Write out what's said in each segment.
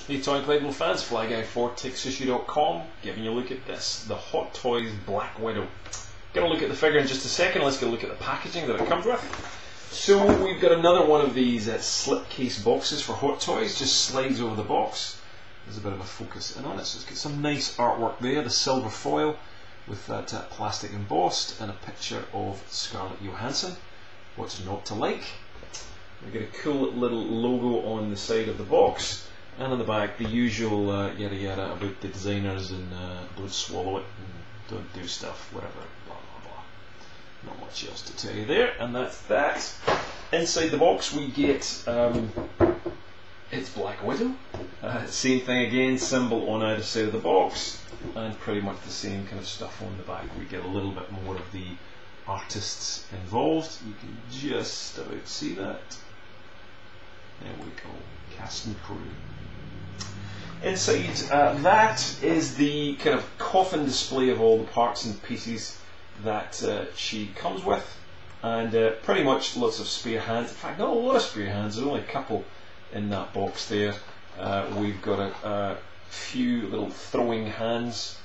Hey Toy Incredible fans, Fly Guy for TekSushi.com, giving you a look at this, the Hot Toys Black Widow. Gonna look at the figure in just a second. Let's go look at the packaging that it comes with. So we've got another one of these slipcase boxes for Hot Toys, just slides over the box. There's a bit of a focus in on it, so it's got some nice artwork there, the silver foil with that plastic embossed and a picture of Scarlett Johansen. What's not to like? We get a cool little logo on the side of the box. And on the back, the usual yada yada about the designers and don't swallow it and don't do stuff, whatever, blah blah blah. Not much else to tell you there, and that's that. Inside the box we get, it's Black Widow. Same thing again, symbol on either side of the box, and pretty much the same kind of stuff on the back. We get a little bit more of the artists involved. You can just about see that. There we go, cast and crew. Inside that is the kind of coffin display of all the parts and pieces that she comes with, and pretty much lots of spare hands. In fact, not a lot of spare hands, there's only a couple in that box there. We've got a few little throwing hands,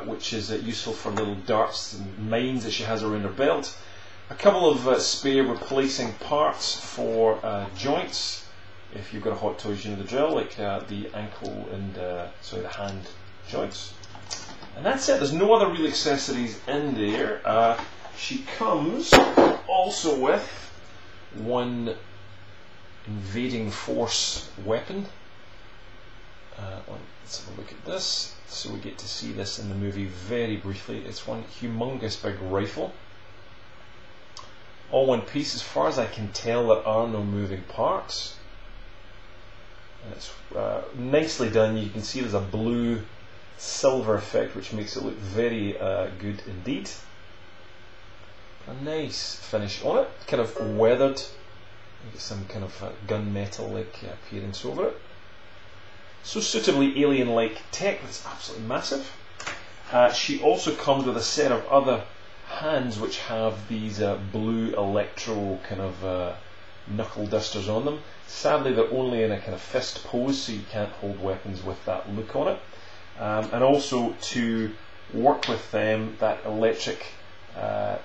which is useful for little darts and mines that she has around her belt. A couple of spare replacing parts for joints. If you've got a Hot Toys, you know the drill, like the ankle and the hand joints. And that's it, there's no other real accessories in there. She comes also with one invading force weapon. Let's have a look at this. So we get to see this in the movie very briefly. It's one humongous big rifle. All one piece. As far as I can tell, there are no moving parts. And it's nicely done. You can see there's a blue silver effect which makes it look very good indeed. A nice finish on it, kind of weathered. You get some kind of gunmetal like appearance over it. So suitably alien-like tech that's absolutely massive. She also comes with a set of other hands which have these blue electro kind of knuckle dusters on them. Sadly, they're only in a kind of fist pose, so you can't hold weapons with that look on it. And also to work with them, that electric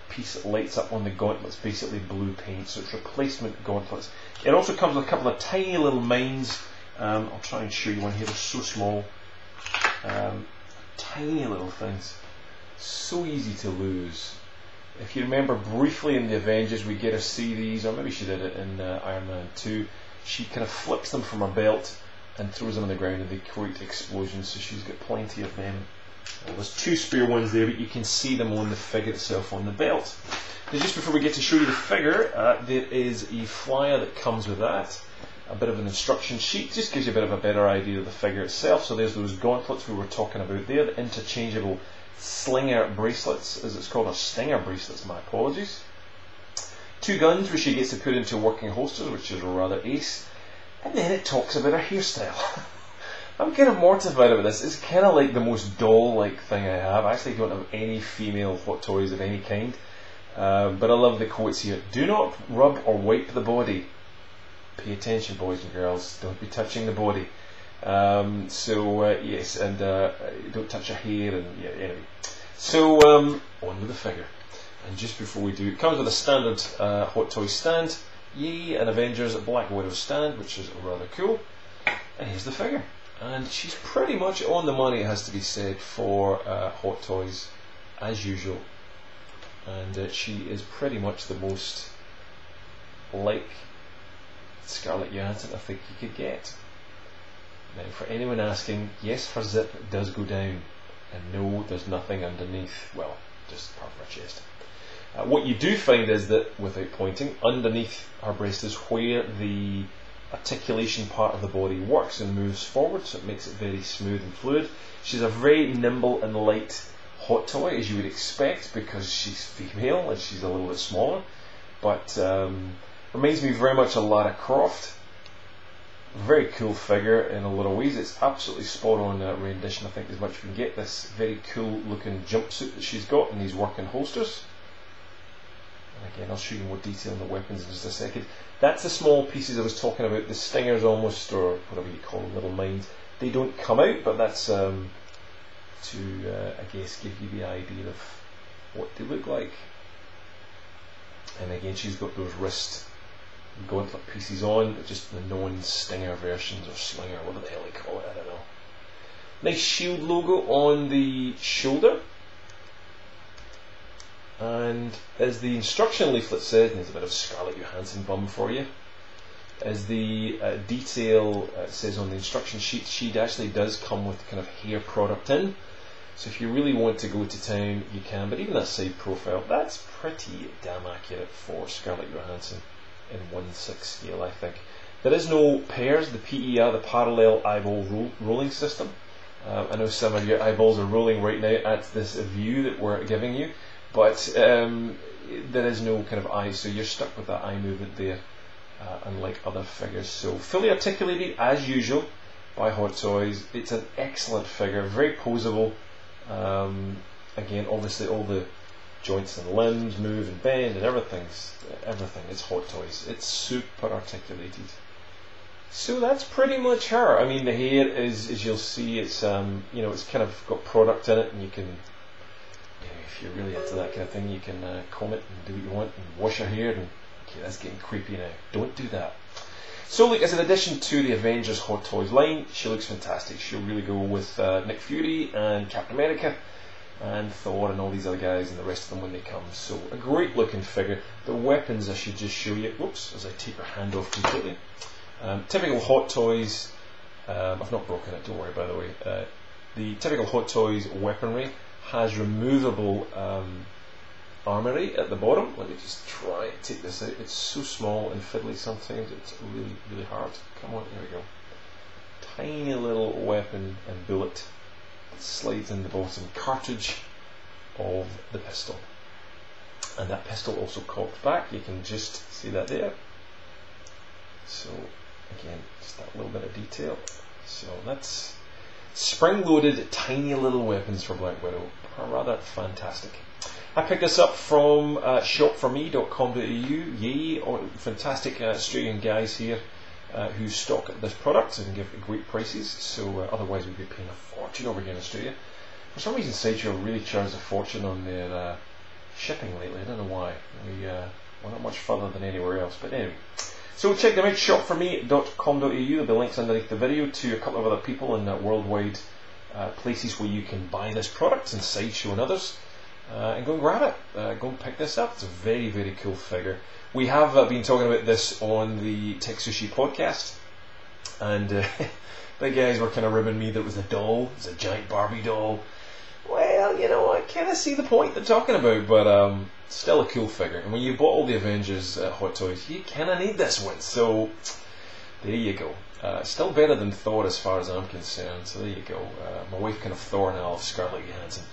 piece that lights up on the gauntlets, basically blue paint, so it's replacement gauntlets. It also comes with a couple of tiny little mines. I'll try and show you one here, they're so small. Tiny little things, so easy to lose. If you remember briefly in the Avengers, we get her see these, or maybe she did it in Iron Man 2. She kind of flips them from her belt and throws them on the ground and they create explosions, so she's got plenty of them. Well, there's two spare ones there, but you can see them on the figure itself on the belt. Now, just before we get to show you the figure, there is a flyer that comes with that. A bit of an instruction sheet, just gives you a bit of a better idea of the figure itself. So there's those gauntlets we were talking about there, the interchangeable slinger bracelets, as it's called, or stinger bracelets, my apologies. Two guns which she gets to put into working holsters, which is rather ace. And then it talks about her hairstyle. I'm kind of mortified about this. It's kind of like the most doll-like thing I have. I actually don't have any female Hot Toys of any kind. But I love the quotes here. Do not rub or wipe the body. Pay attention, boys and girls. Don't be touching the body. Yes, and don't touch her hair, and yeah, anyway. So on with the figure. And just before we do, it comes with a standard Hot Toys stand, yay, an Avengers Black Widow stand, which is rather cool. And here's the figure. And she's pretty much on the money, it has to be said, for Hot Toys, as usual. And she is pretty much the most like Scarlett Johanssen I think you could get. Now, for anyone asking, yes, her zip does go down, and no, there's nothing underneath. Well, just part of her chest. What you do find is that, without pointing, underneath her breast is where the articulation part of the body works and moves forward, so it makes it very smooth and fluid. She's a very nimble and light Hot Toy, as you would expect, because she's female and she's a little bit smaller. But reminds me very much of Lara Croft. Very cool figure in a lot of ways. It's absolutely spot on rendition, I think, as much as we can get. This very cool looking jumpsuit that she's got in these working holsters. And again, I'll show you more detail on the weapons in just a second. That's the small pieces I was talking about, the stingers almost, or whatever you call them, little mines. They don't come out, but that's to, I guess, give you the idea of what they look like. And again, she's got those wrist gauntlet pieces on, but just the non-stinger versions, or slinger, whatever the hell they call it, I don't know. Nice S.H.I.E.L.D. logo on the shoulder. And as the instruction leaflet says, and there's a bit of Scarlett Johansen bum for you, as the detail says on the instruction sheet, S.H.I.E.L.D. actually does come with kind of hair product in. So if you really want to go to town, you can. But even that side profile, that's pretty damn accurate for Scarlett Johansen in 1/6 scale, I think. There is no pairs, the PER, the parallel eyeball rolling system. I know some of your eyeballs are rolling right now at this view that we're giving you, but there is no kind of eye, so you're stuck with that eye movement there, unlike other figures. So fully articulated as usual by Hot Toys. It's an excellent figure, very poseable. Again, obviously all the joints and limbs move and bend and everything. It's Hot Toys. It's super articulated. So that's pretty much her. I mean, the hair is, as you'll see, it's you know, it's kind of got product in it, and you can, if you're really into that kind of thing, you can comb it and do what you want and wash your hair. And okay, that's getting creepy now. Don't do that. So look, as an addition to the Avengers Hot Toys line, she looks fantastic. She'll really go with Nick Fury and Captain America and Thor and all these other guys and the rest of them when they come. So a great looking figure. The weapons I should just show you. Whoops, as I take her hand off completely. Typical Hot Toys. I've not broken it, don't worry, by the way. The typical Hot Toys weaponry has removable armory at the bottom. Let me just try to take this out. It's so small and fiddly sometimes, it's really, really hard. Come on, here we go. Tiny little weapon and bullet that slides in the bottom cartridge of the pistol. And that pistol also cocked back, you can just see that there. So again, just that little bit of detail. So that's spring-loaded tiny little weapons for Black Widow. Rather fantastic. I picked this up from shopforme.com.au. Yay, fantastic Australian guys here who stock this product and give great prices. So otherwise we'd be paying a fortune over here in Australia. For some reason, S.H.I.E.L.D. really charges a fortune on their shipping lately. I don't know why. We're not much further than anywhere else. But anyway. So check them out, shopforme.com.au. There'll be links underneath the video to a couple of other people in worldwide places where you can buy this product, and Sideshow and others. And go and grab it. Go and pick this up. It's a very, very cool figure. We have been talking about this on the TekSushi podcast, and the guys were kind of ribbing me that it was a doll. It's a giant Barbie doll. Well, you know, I kind of see the point they're talking about, but still a cool figure. And when you bought all the Avengers Hot Toys, you kind of need this one. So there you go. Still better than Thor as far as I'm concerned. So there you go. My wife kind of Thor now of Scarlett Johansen.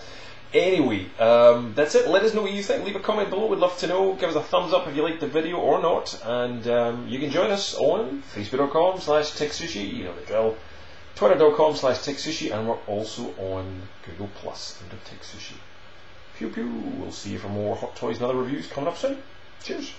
Anyway, that's it. Let us know what you think. Leave a comment below. We'd love to know. Give us a thumbs up if you like the video or not. And you can join us on facebook.com/TekSushi. You know the drill. Twitter.com/TekSushi. And we're also on Google Plus under TekSushi. Pew pew. We'll see you for more Hot Toys and other reviews coming up soon. Cheers.